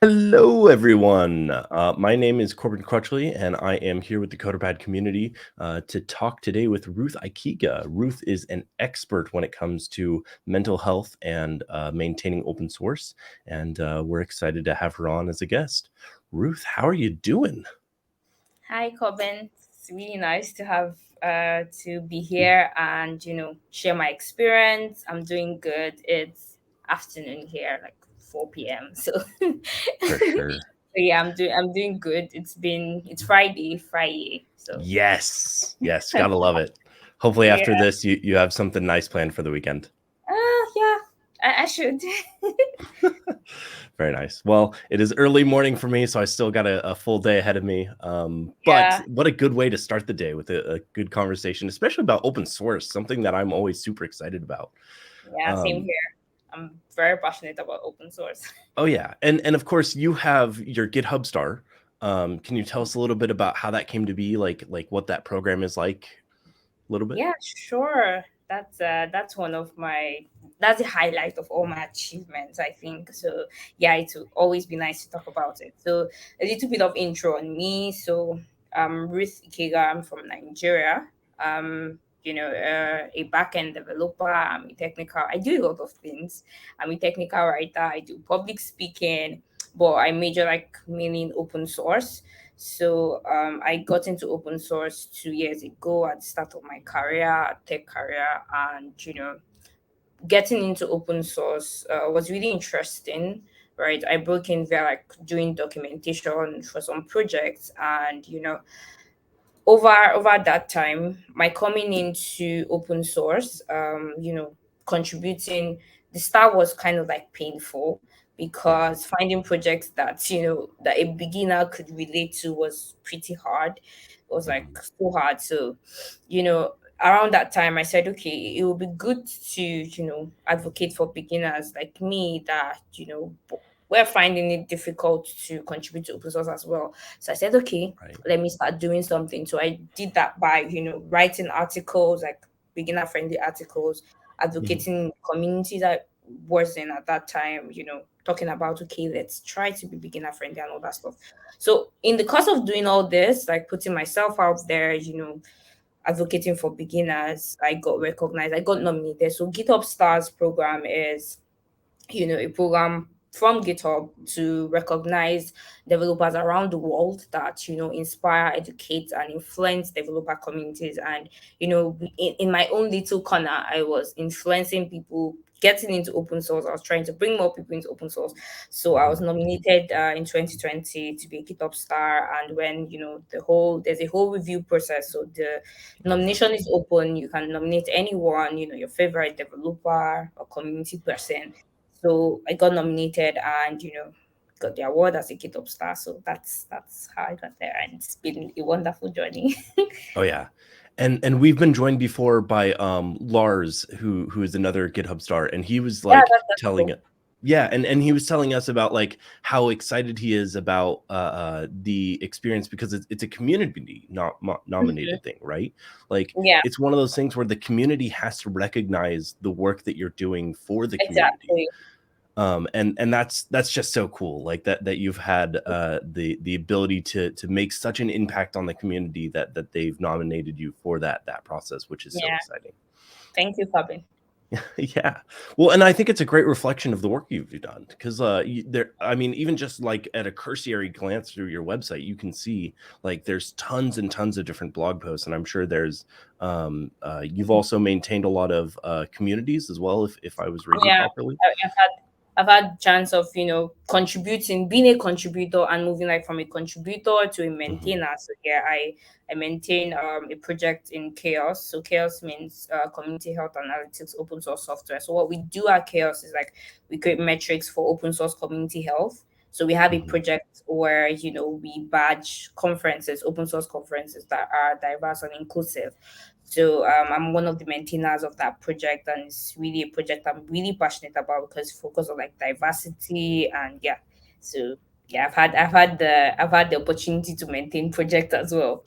Hello, everyone. My name is Corbin Crutchley, and I am here with the CoderPad community to talk today with Ruth Ikegah. Ruth is an expert when it comes to mental health and maintaining open source, and we're excited to have her on as a guest. Ruth, how are you doing? Hi, Corbin. It's really nice to be here and share my experience. I'm doing good. It's afternoon here, like 4 p.m. So, For sure. yeah, I'm doing good. It's Friday. So Yes, gotta love it. Hopefully, yeah, after this, you have something nice planned for the weekend. yeah, I should. Very nice. Well, it is early morning for me, so I still got a full day ahead of me. But Yeah, what a good way to start the day with a good conversation, especially about open source, something that I'm always super excited about. yeah, same Um, here. I'm very passionate about open source. oh yeah, and of course you have your GitHub star. Can you tell us a little bit about how that came to be, like what that program is like, a little bit? Yeah, sure. That's one of my that's the highlight of all my achievements, I think. So yeah, it will always be nice to talk about it. So a little bit of intro on me. So Ruth Ikegah, I'm from Nigeria. A back-end developer. I do a lot of things. I'm a technical writer. I do public speaking, but I major like mainly in open source. So I got into open source 2 years ago at the start of my career, tech career, and getting into open source was really interesting. Right, I broke in there like doing documentation for some projects, and over that time, my coming into open source, contributing, the start was kind of like painful Yeah. because finding projects that that a beginner could relate to was pretty hard. It was like Mhm. so hard. So, you know, around that time, I said, okay, it would be good to advocate for beginners like me that we're finding it difficult to contribute to open source as well. So I said, okay, Right. let me start doing something. So I did that by, writing articles, like beginner friendly articles, Mhm. advocating community that was in at that time, talking about, okay, let's try to be beginner friendly and all that stuff. So in the course of doing all this, like putting myself out there, advocating for beginners, I got recognized, I got nominated. So GitHub Stars program is a program from GitHub to recognize developers around the world that inspire, educate, and influence developer communities. And in my own little corner, I was influencing people getting into open source. I was trying to bring more people into open source. So I was Mhm. nominated in 2020 to be a GitHub star. And when there's a whole review process. So the Oh yeah. nomination is open. You can nominate anyone, your favorite developer or community person. So I got nominated and got the award as a GitHub star. So that's how I got there, and it's been a wonderful journey. Oh yeah. And we've been joined before by Lars, who is another GitHub star, and he was Yeah, like that's telling cool. it. Yeah, and he was telling us about like how excited he is about the experience because it's a community not Mhm. nominated thing, right? Like Yeah, it's one of those things where the community has to recognize the work that you're doing for the community. exactly. And that's just so cool, like that you've had the ability to make such an impact on the community that they've nominated you for that process, which is so Yeah, exciting. thank you, Corbin. Yeah, well, and I think it's a great reflection of the work you've done because there, I mean, even just like at a cursory glance through your website, you can see like there's tons and tons of different blog posts, and I'm sure there's you've also maintained a lot of communities as well, if I was reading Yeah, properly. I've had chance of contributing, being a contributor and moving like from a contributor to a Hmm. maintainer. So yeah, I maintain a project in Chaos. So Chaos means community health analytics open source software. So what we do at Chaos is like we create metrics for open source community health. So we have a Hmm. project where we badge conferences, open source conferences that are diverse and inclusive. So I'm one of the maintainers of that project, and it's really a project I'm really passionate about because it focuses on like diversity and yeah. So yeah, I've had the opportunity to maintain project as well.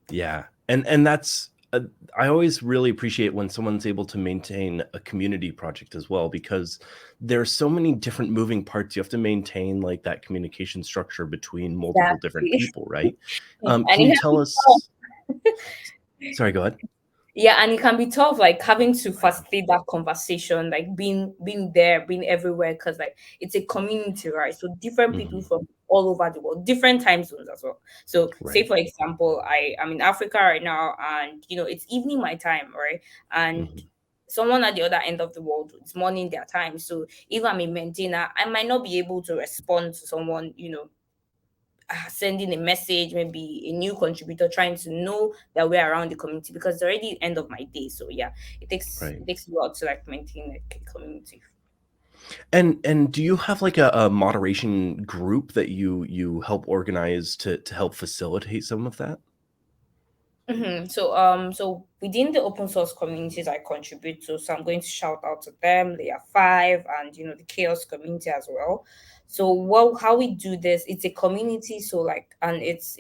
Yeah. And that's uh, I always really appreciate when someone's able to maintain a community project as well, because there's so many different moving parts. You have to maintain like that communication structure between multiple different Exactly. people, right? And Can it you can tell be tough. us? Sorry, go ahead. Yeah, and it can be tough, like having to facilitate that conversation, like being there, being everywhere, because like it's a community, right? So different people Hmm. from all over the world, different time zones as well. So say Right. for example, I'm in Africa right now, and it's evening my time, right? And Hmm. someone at the other end of the world, it's morning their time. So if I'm a maintainer, I might not be able to respond to someone, sending a message, maybe a new contributor trying to know that we're around the community, because it's already end of my day. So yeah, Right. it takes a lot to like maintain like a community. And do you have like a moderation group that you help organize to help facilitate some of that? So within the open source communities I contribute to, so I'm going to shout out to them. They are five, and the chaos community as well. So how we do this? It's a community, so like, and it's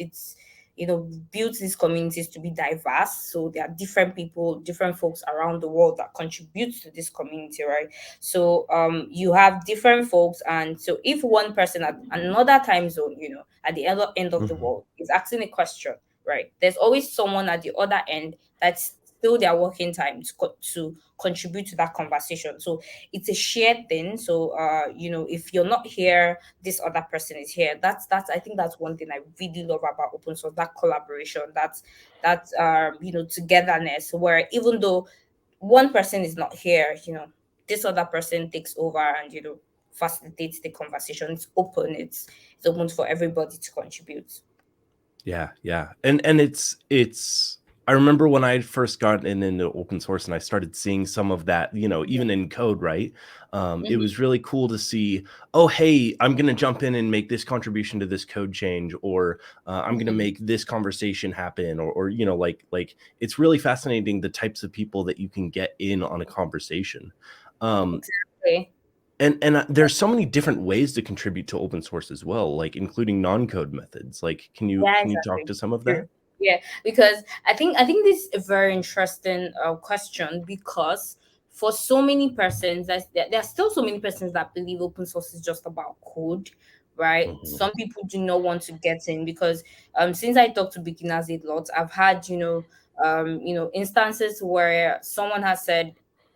built these communities to be diverse. So there are different people, different folks around the world that contribute to this community, right? So you have different folks, and so if one person at another time zone, at the end of the Hmm. world is asking a question, right? There's always someone at the other end that's still their working time to contribute to that conversation. So it's a shared thing. So if you're not here, this other person is here. That's I think that's one thing I really love about open source, that collaboration, that's togetherness, where even though one person is not here, this other person takes over and facilitates the conversation. It's open for everybody to contribute. Yeah, yeah. And it's I remember when I first got into open source and I started seeing some of that, even in code, right? It Mhm, was really cool to see, oh, hey, I'm going to jump in and make this contribution to this code change, or I'm going to mhm. make this conversation happen, or like it's really fascinating the types of people that you can get in on a conversation. Um, Exactly. and there's so many different ways to contribute to open source as well, like including non-code methods. Like, Yeah, can you talk exactly. to some of True. that? Yeah, because I think this is a very interesting question, because for so many persons, there are still so many persons that believe open source is just about code, right? Mhm. Some people do not want to get in, because since I talk to beginners a lot, I've had instances where someone has said,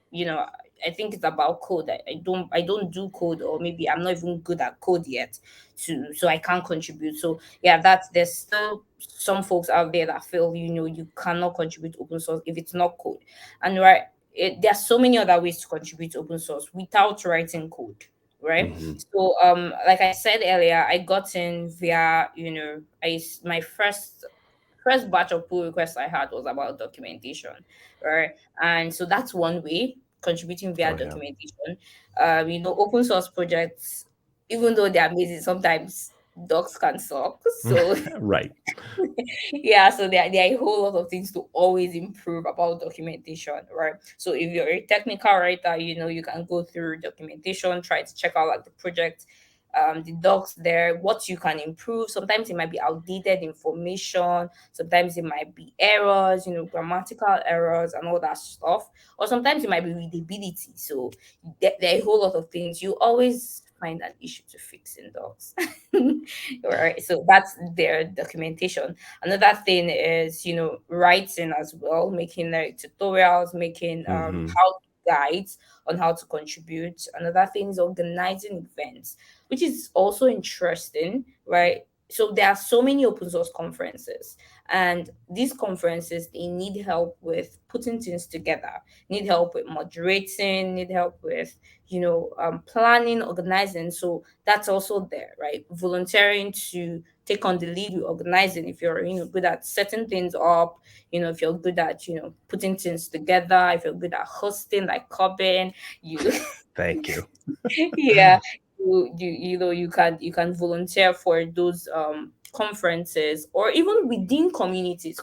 you know I think it's about code. I don't do code, or maybe I'm not even good at code yet, so I can't contribute. So yeah, there's still some folks out there that feel you cannot contribute to open source if it's not code. And right, there are so many other ways to contribute to open source without writing code, right? Mhm. So like I said earlier, I got in via my first batch of pull requests I had was about documentation, right? And so that's one way, contributing via Oh, yeah. documentation. Open source projects, even though they're amazing, sometimes docs can suck. So Right. yeah, so there are a whole lot of things to always improve about documentation, right? So if you're a technical writer, you can go through documentation, try to check out like the project, the docs there, what you can improve. Sometimes it might be outdated information, sometimes it might be errors, grammatical errors and all that stuff, or sometimes it might be readability. So there are a whole lot of things. You always find an issue to fix in docs. Right, so that's their documentation. Another thing is, writing as well, making like tutorials, making Mhm. how guides on how to contribute. Another thing is organizing events, which is also interesting, right? So there are so many open source conferences, and these conferences, they need help with putting things together, need help with moderating, need help with planning, organizing. So that's also there, right? Volunteering to take on the lead with organizing. If you're good at setting things up, if you're good at putting things together, if you're good at hosting like Cobbin, you Thank you. yeah, you can volunteer for those conferences, or even within communities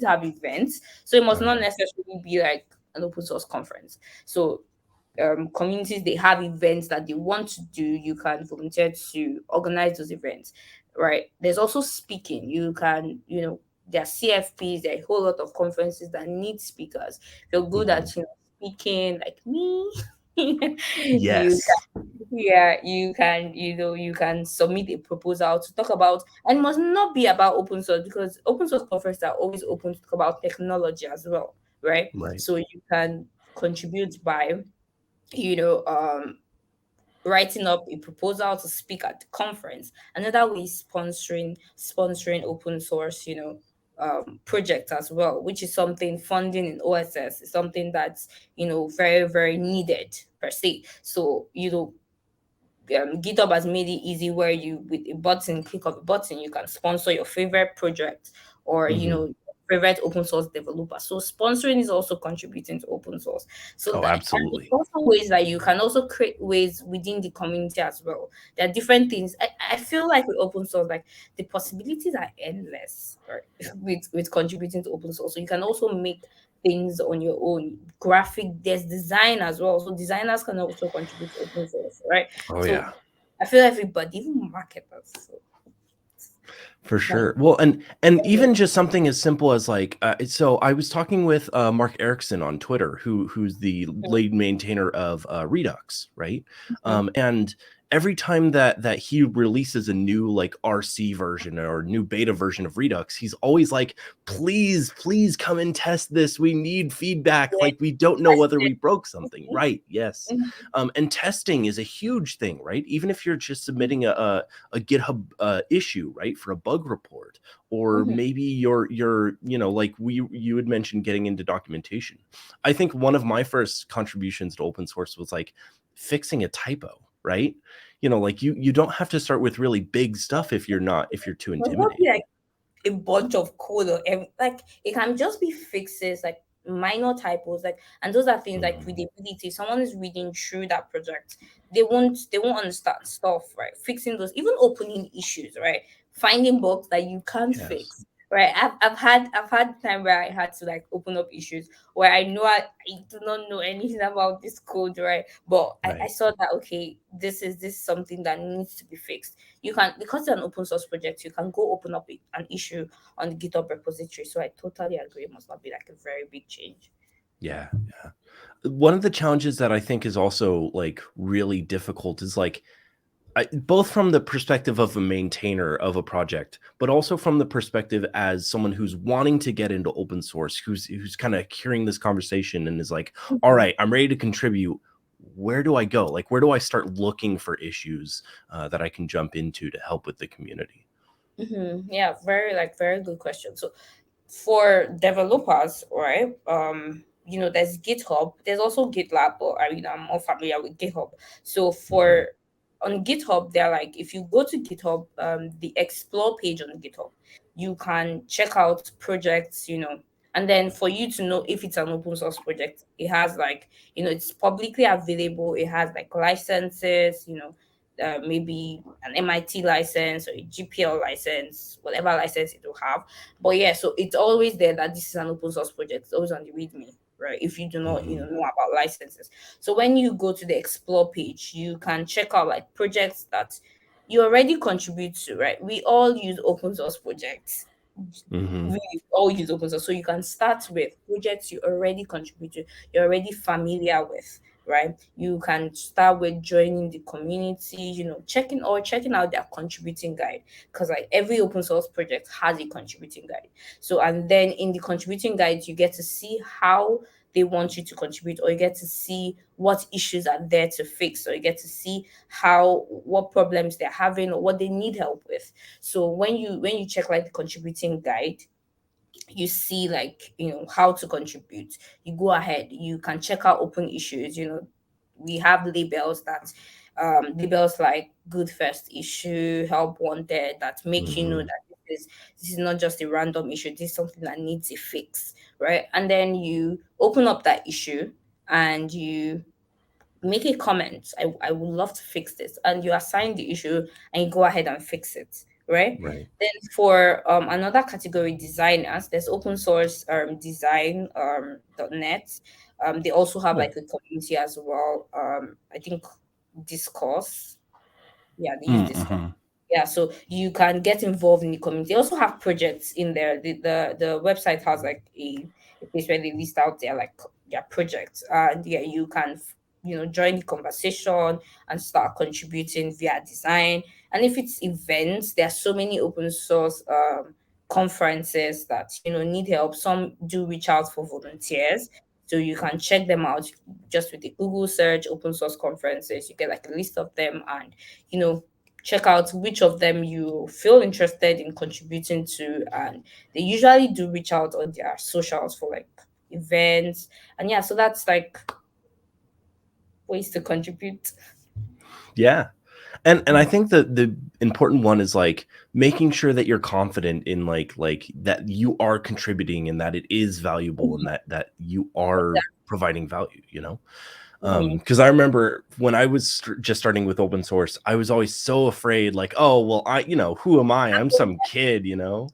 have events, so it must Oh, not yeah. necessarily be like an open source conference. So communities, they have events that they want to do, you can volunteer to organize those events, right? There's also speaking. You can there are CFPs, there are a whole lot of conferences that need speakers. If you're good Mhm. at speaking like me, you Yes. yeah, you can, you can submit a proposal to talk about, and it must not be about open source, because open source conferences are always open to talk about technology as well, right? Right. So you can contribute by, you know, writing up a proposal to speak at the conference. Another way is sponsoring open source, projects as well, which is something funding in OSS is something that's very very needed per se. So GitHub has made it easy where you, with a button, click of a button, you can sponsor your favorite project, or Mhm. favorite open source developer. So sponsoring is also contributing to open source. So Oh, that, and it's absolutely. also ways that you can also create ways within the community as well. There are different things. I feel like with open source, like the possibilities are endless, right? With contributing to open source. So you can also make things on your own. Graphic, there's design as well. So designers can also contribute to open source, right? Oh, So yeah. I feel everybody, even marketers, so For can. sure. Well, and even just something as simple as like, so I was talking with Mark Erickson on Twitter, who's the lead maintainer of Redux, right? Mhm. And every time that he releases a new like RC version or new beta version of Redux, he's always like, please come and test this. We need feedback. Yeah, Like we don't know test whether it. we broke something. Right? Yes. Mhm. And testing is a huge thing, right? Even if you're just submitting a GitHub issue, right, for a bug report, or Mhm. maybe you're like you had mentioned getting into documentation. I think one of my first contributions to open source was like fixing a typo, right? Like you don't have to start with really big stuff if you're too But not be intimidated. like a bunch of code, or like it can just be fixes, like minor typos, like, and those are things like Mhm. readability. Someone is reading through that project, they won't understand stuff, right? Fixing those, even opening issues, right? Finding bugs that you can't Yes. fix, right? I've had time where I had to like open up issues where I know I do not know anything about this code, right? But I Right. saw that, okay, this is something that needs to be fixed. You can, because it's an open source project, you can go open up an issue on the GitHub repository. So I totally agree. It must not be like a very big change. Yeah. Yeah. One of the challenges that I think is also like really difficult is like both from the perspective of a maintainer of a project, but also from the perspective as someone who's wanting to get into open source, who's kind of hearing this conversation and is like, all Mhm. right, I'm ready to contribute. Where do I go? Like, where do I start looking for issues that I can jump into to help with the community? Yeah, very good question. So for developers, right? There's GitHub. There's also GitLab, but I'm more familiar with GitHub. So Mhm. for on GitHub, they're like, if you go to GitHub, the explore page on GitHub, you can check out projects, and then for you to know if it's an open source project, it has like, it's publicly available. It has like licenses, maybe an MIT license or a GPL license, whatever license it will have. But yeah, so it's always there that this is an open source project. It's always on the README, right? If you do not, Mhm. know about licenses. So when you go to the explore page, you can check out like projects that you already contribute to, right? We all use open source projects. Mhm. We all use open source. So you can start with projects you already contribute to, you're already familiar with, right? You can start with joining the community, checking out their contributing guide, because like every open source project has a contributing guide. So, and then in the contributing guide, you get to see how they want you to contribute, or you get to see what issues are there to fix, or you get to see what problems they're having or what they need help with. So when you check like the contributing guide, you see like how to contribute. You go ahead, you can check out open issues. We have labels like good first issue, help wanted, that make you know Mhm. that this is not just a random issue, this is something that needs a fix, right? And then you open up that issue and you make a comment. I would love to fix this, and you assign the issue and you go ahead and fix it, right? Right. Then for another category, designers, there's open source design .net. They also have Yeah. like a community as well. I think discourse, yeah, they use discourse. Mhm. Yeah, so you can get involved in the community. They also have projects in there. The website has like a place where they list out their like their projects, and yeah, you can join the conversation and start contributing via design. And if it's events, there are so many open source conferences that need help. Some do reach out for volunteers, so you can check them out just with the Google search open source conferences. You get like a list of them, and you know check out which of them you feel interested in contributing to, and they usually do reach out on their socials for like events. And yeah, so that's like ways to contribute. Yeah. And I think that the important one is like making sure that you're confident in like that you are contributing and that it is valuable and that you are providing value, you know? Mhm. Because I remember when I was just starting with open source, I was always so afraid, like, oh, well, who am I? I'm some kid, you know?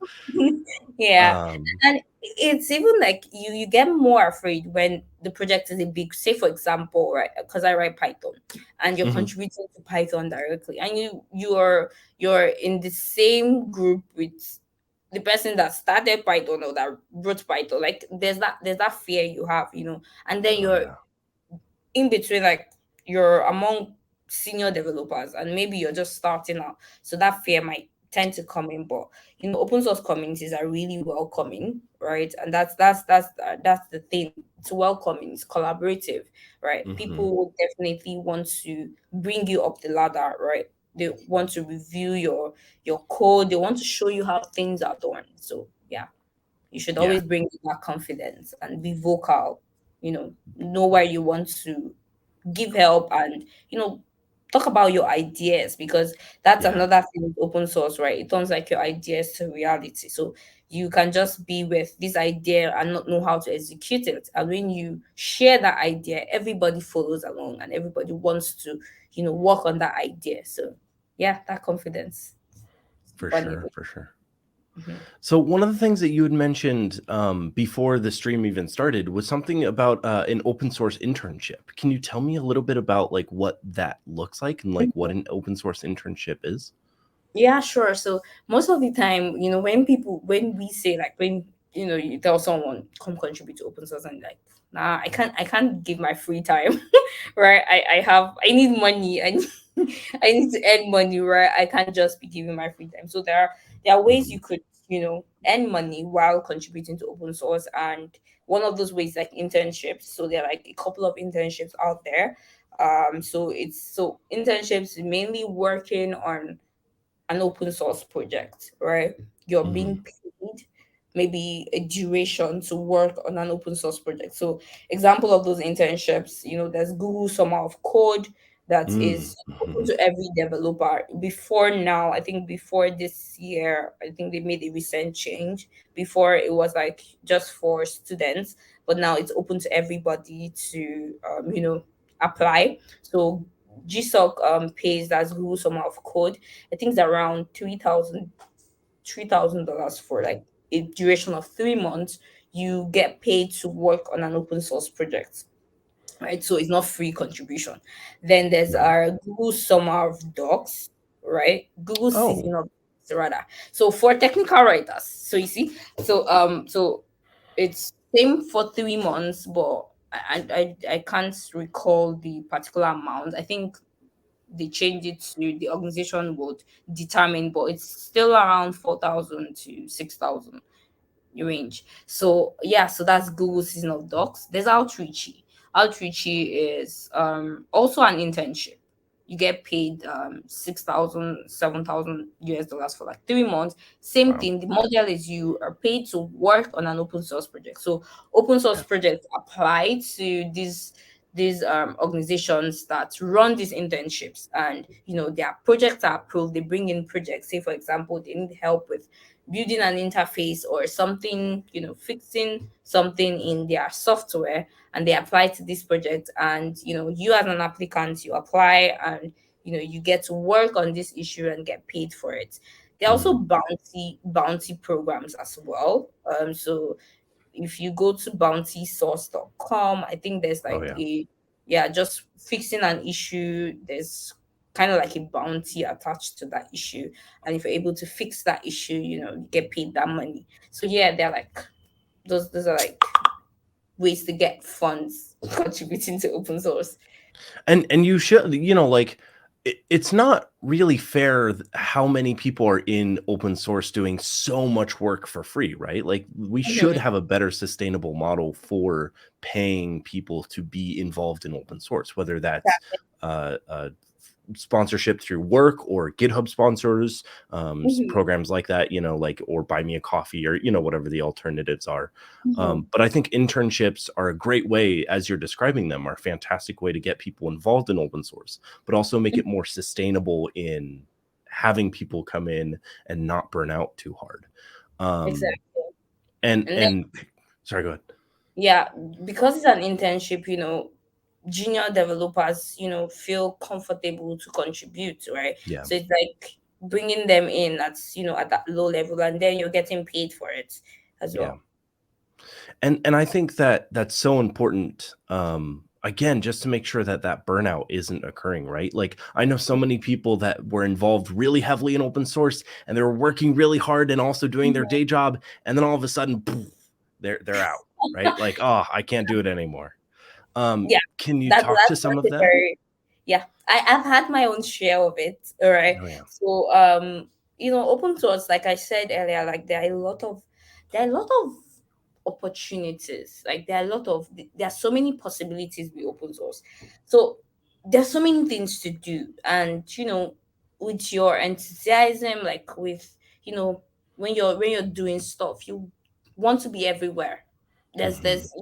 Yeah, Um, and it's even like you get more afraid when the project is a big, say for example, right, because I write Python, and you're mhm, contributing to Python directly, and you're in the same group with the person that started Python or that wrote Python. Like there's that fear you have, and then oh you're yeah, in between, like you're among senior developers and maybe you're just starting out, so that fear might tend to come in. But open source communities are really welcoming, right? And that's the thing. It's welcoming, it's collaborative, right? mhm, People will definitely want to bring you up the ladder, right? They want to review your code, they want to show you how things are done. So yeah, you should yeah, always bring that confidence and be vocal, know where you want to give help, and talk about your ideas, because that's yeah, another thing with open source, right? It turns like your ideas to reality. So you can just be with this idea and not know how to execute it, and when you share that idea, everybody follows along and everybody wants to work on that idea. So yeah, that confidence is for sure, valuable. for sure. Mhm. So one of the things that you had mentioned before the stream even started was something about an open source internship. Can you tell me a little bit about like what that looks like and like what an open source internship is? Yeah, sure. So most of the time, when we say, like, when you tell someone come contribute to open source, and like, nah, I can't give my free time, right? I need money. I need to earn money, right? I can't just be giving my free time. So there are ways Mhm. you could earn money while contributing to open source, and one of those ways like internships. So there are like a couple of internships out there. So internships mainly working on an open source project, right? You're Mhm. being paid maybe a duration to work on an open source project. So example of those internships, there's Google Summer of Code that Mm, is open mhm. to every developer. Before now, I think before this year, I think they made a recent change. Before it was like just for students, but now it's open to everybody to apply. So GSOC pays, that's Google Summer of Code. I think it's around $3,000 for like a duration of 3 months. You get paid to work on an open source project, right? So it's not free contribution. Then there's Right. our Google Summer of Docs, right? Google Oh, Season of Docs, rather. So for technical writers, so you see, so it's same for 3 months, but I can't recall the particular amount. I think they change it to the organization would determine, but it's still around 4,000 to 6,000 range. So yeah, so that's Google Season of Docs. There's Outreachy. Outreachy is also an internship. You get paid 6,000, 7,000 US dollars for like 3 months. Same wow. thing. The model is you are paid to work on an open source project. So open source Yeah. projects apply to these organizations that run these internships, and their projects are approved. They bring in projects. Say for example, they need help with building an interface or something, fixing something in their software, and they apply to this project. And you as an applicant, you apply, and you get to work on this issue and get paid for it. There are also Mhm. bounty programs as well. So if you go to bountysource.com, I think there's Oh like yeah. a, yeah, just fixing an issue. There's kind of like a bounty attached to that issue. And if you're able to fix that issue, you get paid that money. So yeah, they're like those are like ways to get funds contributing to open source. And you should, like, it's not really fair how many people are in open source doing so much work for free, right? Like, we should Mhm. have a better sustainable model for paying people to be involved in open source, whether that's sponsorship through work or GitHub sponsors, Mhm. programs like that, like, or buy me a coffee, or, whatever the alternatives are. Mhm. But I think internships are a great way, as you're describing them, are a fantastic way to get people involved in open source, but also make it more sustainable in having people come in and not burn out too hard. Um, Exactly. and, And then and sorry, go ahead. yeah, because it's an internship, junior developers, feel comfortable to contribute, right? Yeah. So it's like bringing them in at that low level, and then you're getting paid for it as Yeah. well. And I think that that's so important, again, just to make sure that that burnout isn't occurring, right? Like, I know so many people that were involved really heavily in open source, and they were working really hard and also doing their day job, and then all of a sudden, poof, they're out, right? Like, "Oh, I can't do it anymore." Yeah, Can you talk to some that's of a them? very yeah. I've had my own share of it. All right. Oh, yeah. So open source, like I said earlier, like there are a lot of opportunities. Like there are so many possibilities with open source. So there's so many things to do, and with your enthusiasm, like with when you're doing stuff, you want to be everywhere. Mhm. There's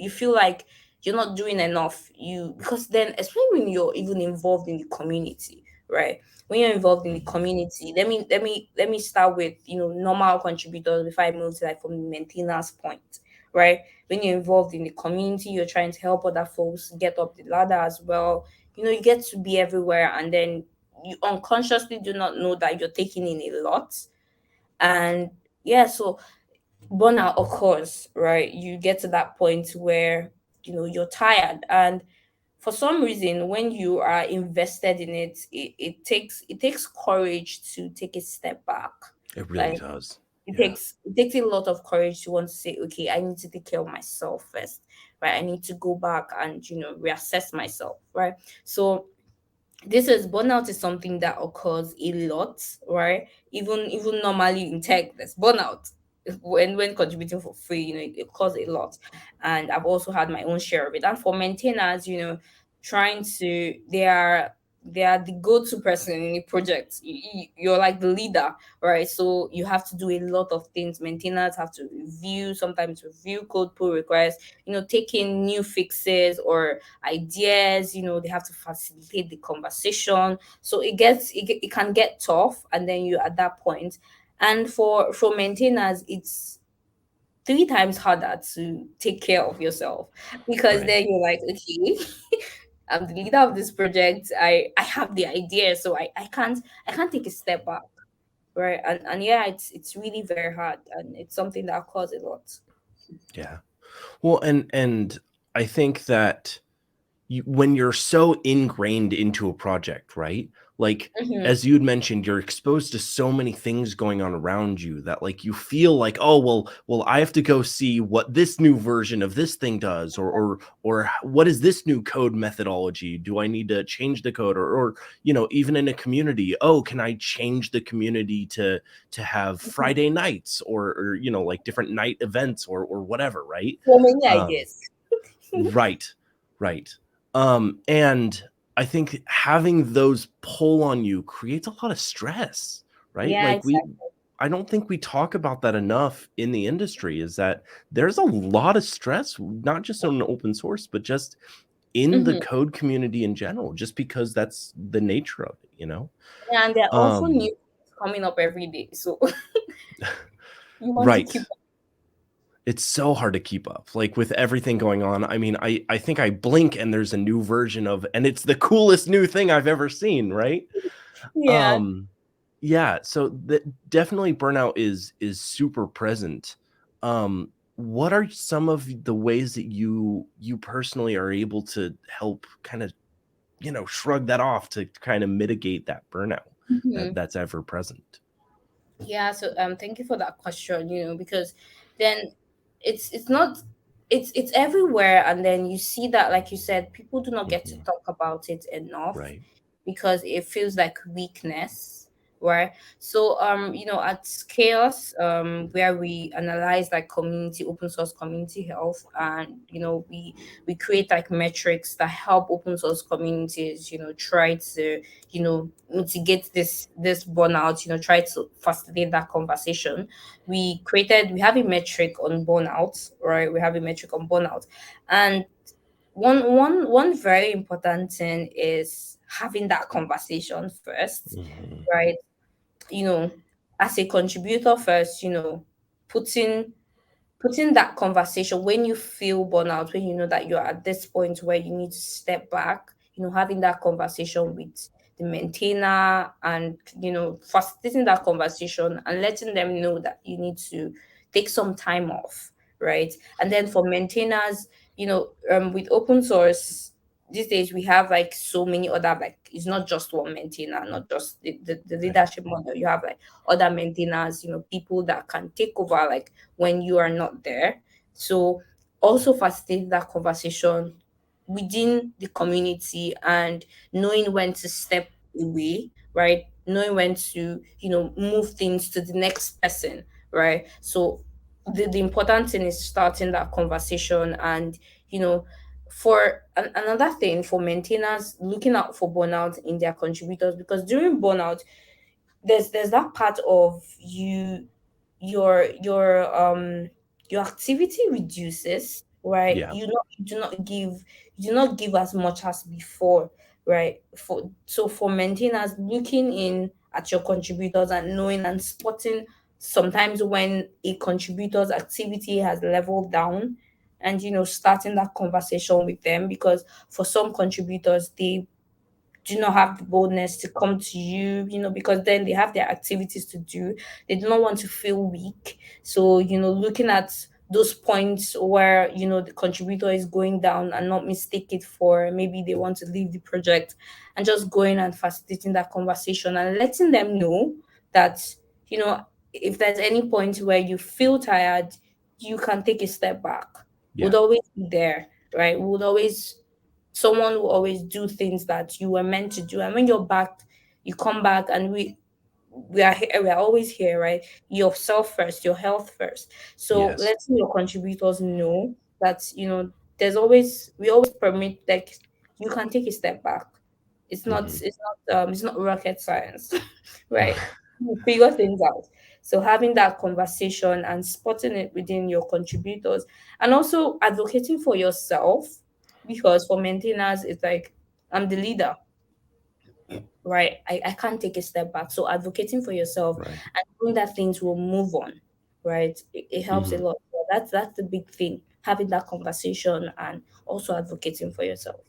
you feel like you're not doing enough, because then, especially when you're even involved in the community, right? When you're involved in the Mhm. community, let me start with normal contributors before I move to, like, from the maintainers point, right? When you're involved in the community, you're trying to help other folks get up the ladder as well. You get to be everywhere, and then you unconsciously do not know that you're taking in a lot. And yeah, so burnout occurs, right? You get to that point where you're tired, and for some reason, when you are invested in it, it takes courage to take a step back. It really Like, does. it Yeah. takes it takes a lot of courage to want to say, okay, I need to take care of myself first, right? I need to go back and reassess myself, right? So burnout is something that occurs a lot, right? Even normally in tech, there's burnout when contributing for free. It occurs a lot, and I've also had my own share of it. And for maintainers, trying to they are the go-to person in the project. You're like the leader, right? So you have to do a lot of things. Maintainers have to sometimes review code pull requests, take in new fixes or ideas. They have to facilitate the conversation. So it can get tough, and then you at that point. And for maintainers, it's three times harder to take care of yourself, because Right. then you're like, okay, I'm the leader of this project. I have the idea, so I can't take a step back, right? And yeah, it's really very hard, and it's something that causes a lot. Yeah. Well, and I think that when you're so ingrained into a project, right? Like, Hmm. as you'd mentioned, you're exposed to so many things going on around you that, like, you feel like, oh, well, I have to go see what this new version of this thing does, or what is this new code methodology? Do I need to change the code, or even in a community, oh, can I change the community to have Friday nights, or like different night events, or whatever, right? So many Um, ideas. Right, right. And I think having those pull on you creates a lot of stress, right? Yeah, Like, exactly. I don't think we talk about that enough in the industry, is that there's a lot of stress, not just on open source, but just in the Hmm. code community in general, just because that's the nature of it. Yeah, and there are also new Um, things coming up every day, so you want to right. keep. It's so hard to keep up, like, with everything going on. I mean, I think I blink and there's a new version of, and it's the coolest new thing I've ever seen, right? Yeah. Um, yeah, so definitely burnout is super present. What are some of the ways that you personally are able to help kind of shrug that off to kind of mitigate that burnout Mhm. that's ever present? Yeah, so thank you for that question, because then it's not it's everywhere, and then you see that, like you said, people do not get to Hmm. talk about it enough Right. because it feels like weakness, right? So at Chaos, where we analyze like community open source community health, and we create like metrics that help open source communities, try to mitigate this burnout, try to facilitate that conversation. We have a metric on burnout, right? We have a metric on burnout. And one very important thing is having that conversation first, Hmm. right? you know as a contributor first, putting putting that conversation when you feel burnout, when you know that you're at this point where you need to step back, having that conversation with the maintainer, and facilitating that conversation and letting them know that you need to take some time off, right? And then for maintainers, with open source these days, we have like so many other, like, it's not just one maintainer, not just the Right. leadership model. You have like other maintainers, people that can take over like when you are not there. So also facilitate that conversation within the community, and knowing when to step away, right? Knowing when to, move things to the next person, right? So the important thing is starting that conversation. And, for another thing, for maintainers, looking out for burnout in their contributors, because during burnout, there's that part of you, your activity reduces, right? Yeah. You do not give as much as before, right? For maintainers, looking in at your contributors and knowing and spotting sometimes when a contributor's activity has leveled down, and starting that conversation with them, because for some contributors, they do not have the boldness to come to you, because then they have their activities to do. They do not want to feel weak. So, looking at those points where, the contributor is going down, and not mistake it for maybe they want to leave the project, and just going and facilitating that conversation and letting them know that, if there's any point where you feel tired, you can take a step back. Yeah. Would always be there, right? Would always Someone will always do things that you were meant to do. And when you're back, you come back, and we are here, we are always here, right? Yourself first, your health first. So Yes. letting your contributors know that, we always permit, like, you can take a step back. Hmm. It's not rocket science, right? You figure things out. So having that conversation and spotting it within your contributors, and also advocating for yourself, because for maintainers, it's like, I'm the leader, right? I can't take a step back. So advocating for yourself Right. and knowing that things will move on, right? It helps a Hmm. lot. So that's the big thing. Having that conversation and also advocating for yourself.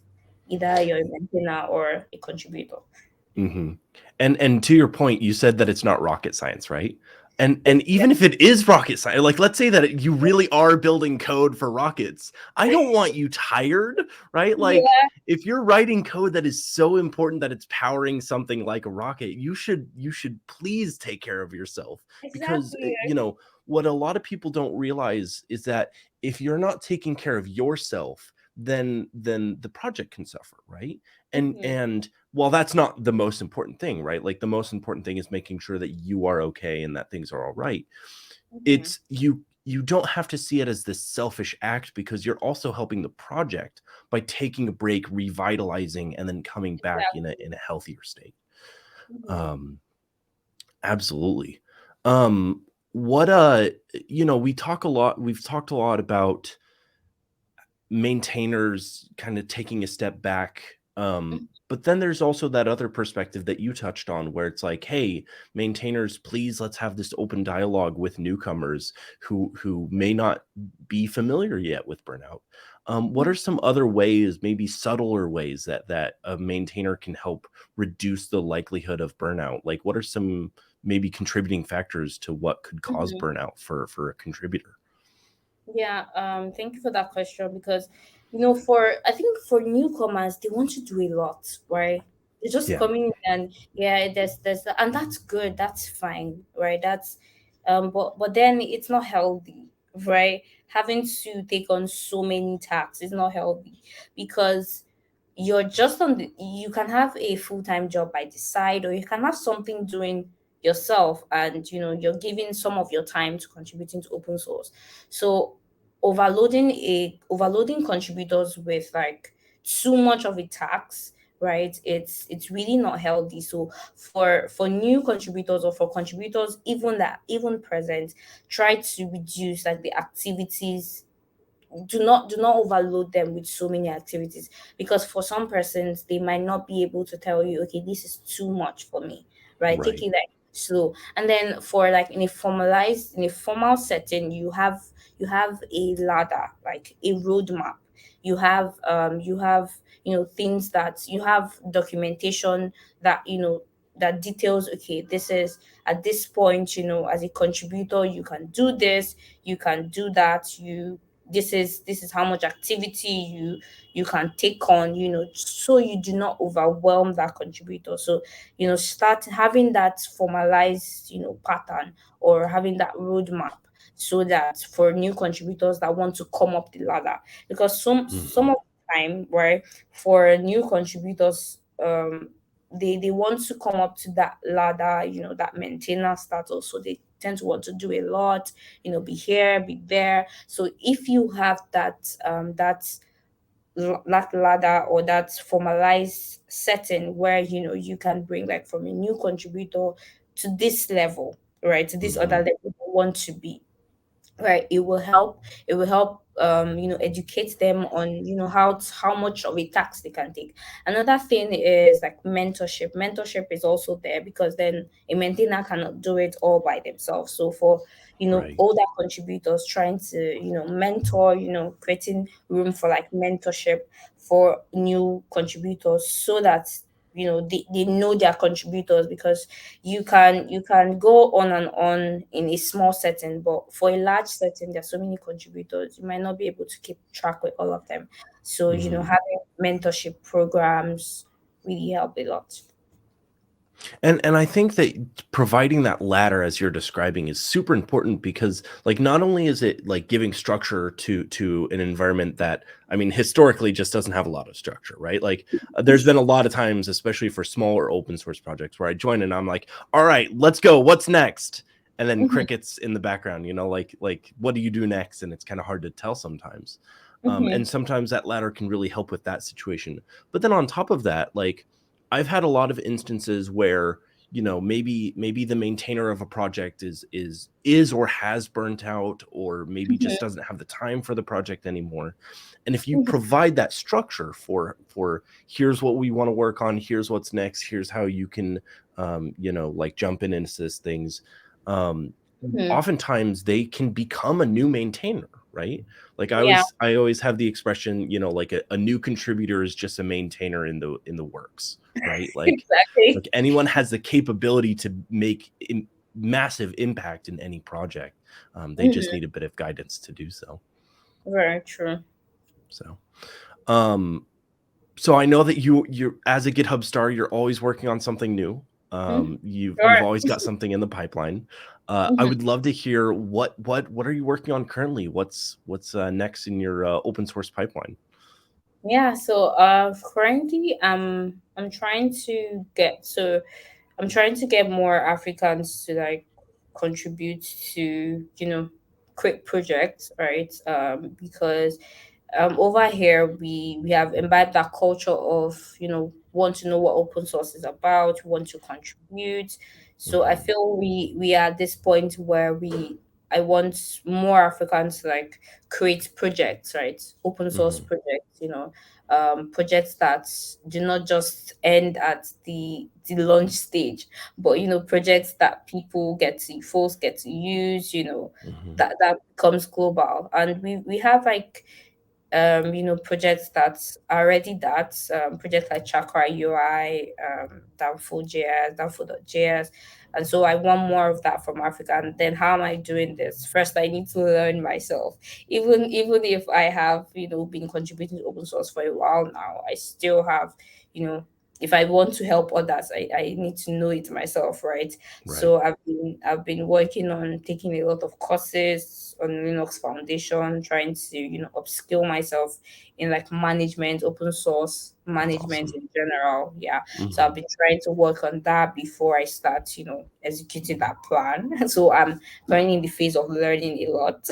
Either you're a maintainer or a contributor. Hmm. And to your point, you said that it's not rocket science, right? And Yeah. even if it is rocket science, like let's say that you really are building code for rockets, I don't want you tired, right? Like Yeah, if you're writing code that is so important that it's powering something like a rocket, you should please take care of yourself, because exactly. what a lot of people don't realize is that if you're not taking care of yourself, then the project can suffer, right? and Mhm, and well, that's not the most important thing, right? Like the most important thing is making sure that you are okay and that things are all right. mhm. It's you don't have to see it as this selfish act, because you're also helping the project by taking a break, revitalizing, and then coming back in a Exactly. healthier state. Mhm, um Absolutely. What we've talked a lot about maintainers kind of taking a step back. mhm, But then there's also that other perspective that you touched on, where it's like, hey, maintainers, please, let's have this open dialogue with newcomers who may not be familiar yet with burnout. What mhm. are some other ways, maybe subtler ways, that a maintainer can help reduce the likelihood of burnout? Like, what are some maybe contributing factors to what could cause Mhm. burnout for a contributor? Yeah, thank you for that question, because for I think for newcomers, they want to do a lot, right? They're just Yeah. coming in and yeah, and that's good, that's fine, right? That's but then it's not healthy, right? Having to take on so many tasks is not healthy because you're just you can have a full-time job by the side, or you can have something doing yourself, and you're giving some of your time to contributing to open source. So overloading contributors with like too much of a tax, right? It's really not healthy. So for new contributors, or for contributors even present, try to reduce like the activities. Do not overload them with so many activities, because for some persons they might not be able to tell you, okay, this is too much for me, right? Take Right. it like slow. And then for like in a formal setting, you have a ladder, like a roadmap. You have things that you have documentation that that details, okay, this is at this point, as a contributor, you can do this, you can do that, this is how much activity you can take on, so you do not overwhelm that contributor. So start having that formalized pattern, or having that roadmap, so that for new contributors that want to come up the ladder, because some Mhm. of the time, right, for new contributors, they want to come up to that ladder, that maintainer status, so they tend to want to do a lot, be here, be there. So if you have that ladder, or that formalized setting, where you can bring like from a new contributor to this level, right, to this other Mhm. level you want to be, right, it will help educate them on how much of a tax they can take. Another thing is like mentorship is also there, because then a maintainer cannot do it all by themselves. So for Right. older contributors, trying to mentor, creating room for like mentorship for new contributors, so that they know their contributors, because you can go on and on in a small setting, but for a large setting, there's so many contributors, you might not be able to keep track with all of them. So Mhm. having mentorship programs really help a lot. And I think that providing that ladder as you're describing is super important because like not only is it like giving structure to an environment that I mean historically just doesn't have a lot of structure, right? Like there's been a lot of times, especially for smaller open source projects, where I join and I'm like, all right, let's go. What's next? And then Hmm. crickets in the background, like what do you do next? And it's kind of hard to tell sometimes. Hmm. And sometimes that ladder can really help with that situation. But then on top of that, like I've had a lot of instances where maybe the maintainer of a project is or has burnt out, or maybe just Hmm. doesn't have the time for the project anymore. And if you Hmm. provide that structure for here's what we want to work on, here's what's next, here's how you can like jump in and assist things, um Hmm. oftentimes they can become a new maintainer, right? Like i Yeah. always i always have the expression, like a new contributor is just a maintainer in the works, right? Exactly. Like anyone has the capability to make massive impact in any project. They just Hmm. need a bit of guidance to do so. Very true. So um so I know that you're as a GitHub star, you're always working on something new. Hmm. You've Sure. always got something in the pipeline. I Mhm. would love to hear what are you working on currently? What's next in your open source pipeline? Yeah, so currently I'm trying to get more Africans to like contribute to quick projects, right? Because over here we have imbibed that culture of want to know what open source is about, want to contribute. So I Mhm. feel we are at this point where we I want more Africans to like create projects, right? Open source Mhm. projects, projects that do not just end at the launch stage, but projects that folks get to use, Mhm. that becomes global. And we have like projects that are already projects like Chakra UI, Downfall.js. And so I want more of that from Africa. And then how am I doing this? First, I need to learn myself. Even if I have, been contributing to open source for a while now, I still have, if I want to help others, I need to know it myself, right? Right. So I've been working on taking a lot of courses on Linux Foundation, trying to upskill myself in like management, open source That's management awesome. in general. Yeah. So Mhm. I've been trying to work on that before I start, executing that plan. So I'm currently in the phase of learning a lot.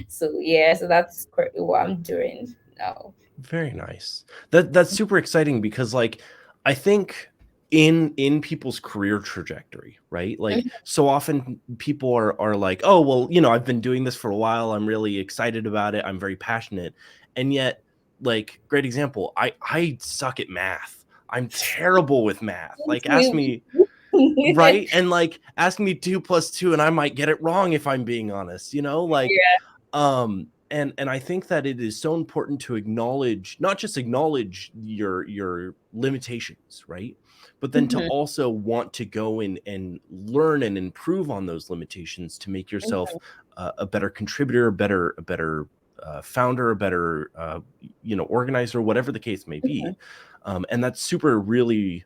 So yeah, so that's currently what I'm doing now. Very nice. That's super exciting because like I think in people's career trajectory, right? Like so often people are like, "Oh, well, I've been doing this for a while. I'm really excited about it. I'm very passionate." And yet, like great example, I suck at math. I'm terrible with math. Like ask me, right? And like ask me 2 plus 2 and I might get it wrong if I'm being honest, like and I think that it is so important to acknowledge, not just acknowledge your limitations, right? But then to Mhm, also want to go in and learn and improve on those limitations to make yourself mhm, a better contributor, a better founder, a better organizer, whatever the case may mhm. be. And that's super really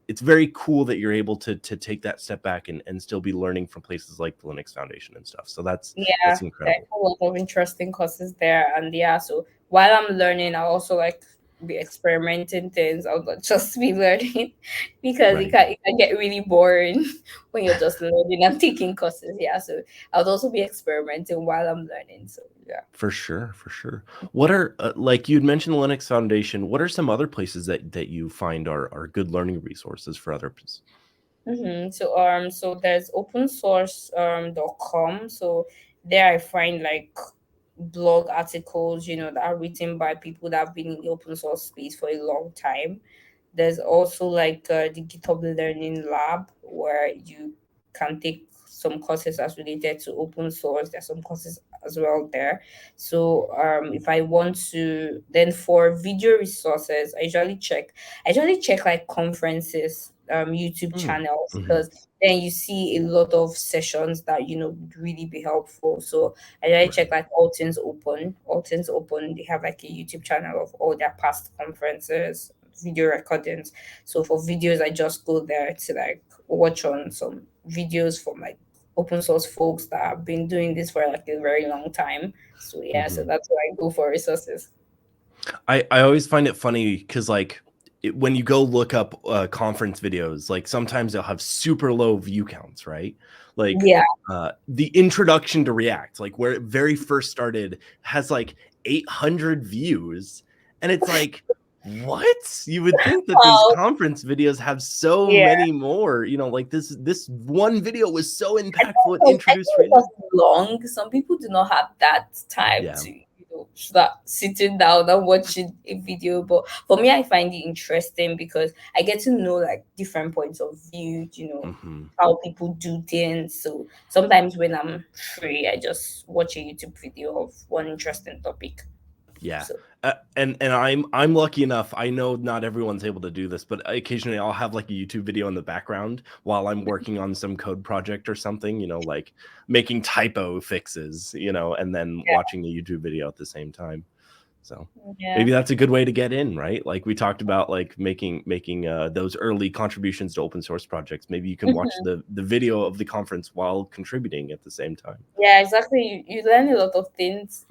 it's very cool that you're able to take that step back and still be learning from places like the Linux Foundation and stuff. So Yeah, that's there's incredible. a lot of interesting courses there. And yeah, so while I'm learning, I also like be experimenting things. I'll not just be learning because it Right. can, it can get really boring when you're just learning and taking courses. Yeah, so I'll also be experimenting while I'm learning. So yeah. For sure, for sure. What are like you'd mentioned the Linux Foundation. What are some other places that you find are good learning resources for others? So there's open source .com. So there I find like blog articles, that are written by people that have been in the open source space for a long time. There's also like the GitHub Learning Lab where you can take some courses as related to open source. There's some courses as well there. So if I want to, then for video resources, I usually check like conferences, YouTube Mm. channels, Hmm. because then you see a lot of sessions that would really be helpful. So I usually check Right. like All Things Open. All Things Open, they have like a YouTube channel of all their past conferences, video recordings. So for videos, I just go there to like watch on some videos from like open source folks that have been doing this for like a very long time. So yeah, so Hmm. that's where I go for resources. I always find it funny because like when you go look up conference videos, like sometimes they'll have super low view counts, right? Like Yeah. the introduction to React, like where it very first started, has like 800 views, and it's like, what? You would think that these Wow. conference videos have so Yeah. many more, like this one video was so I think impactful. It I think introduced because React. it's long, some people do not have that time Yeah. to, start sitting down and watching a video. But for me, I find it interesting because I get to know like different points of view, Hmm. how people do things. So sometimes when I'm free, I just watch a YouTube video of one interesting topic. Yeah. So And I'm lucky enough. I know not everyone's able to do this, but occasionally I'll have like a YouTube video in the background while I'm working on some code project or something, like making typo fixes, and then watching a YouTube video at the same time. So yeah. maybe that's a good way to get in, right? Like we talked about, like making those early contributions to open source projects. Maybe you can watch Mhm. the video of the conference while contributing at the same time. Yeah, exactly. You learn a lot of things.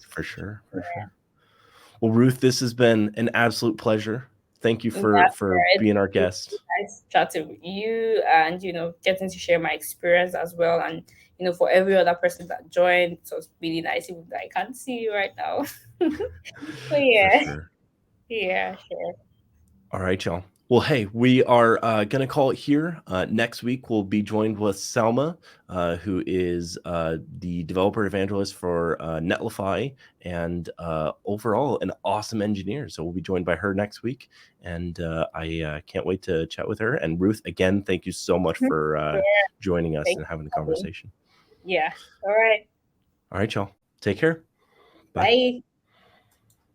For sure, for sure. Well, Ruth, this has been an absolute pleasure. Thank you Yeah, for it's being our really guest. nice chatting with you and getting to share my experience as well. And for every other person that joined, it was really nice even though I can't see you right now. But For yeah, sure. yeah, sure. All right, y'all. Well, hey, we are going to call it here. Next week, we'll be joined with Selma, who is the developer evangelist for Netlify and overall an awesome engineer. So we'll be joined by her next week. And I can't wait to chat with her. And Ruth, again, thank you so much for Yeah, joining us thank and having a you. conversation. Yeah. All right. All right, y'all. Take care. Bye. Bye.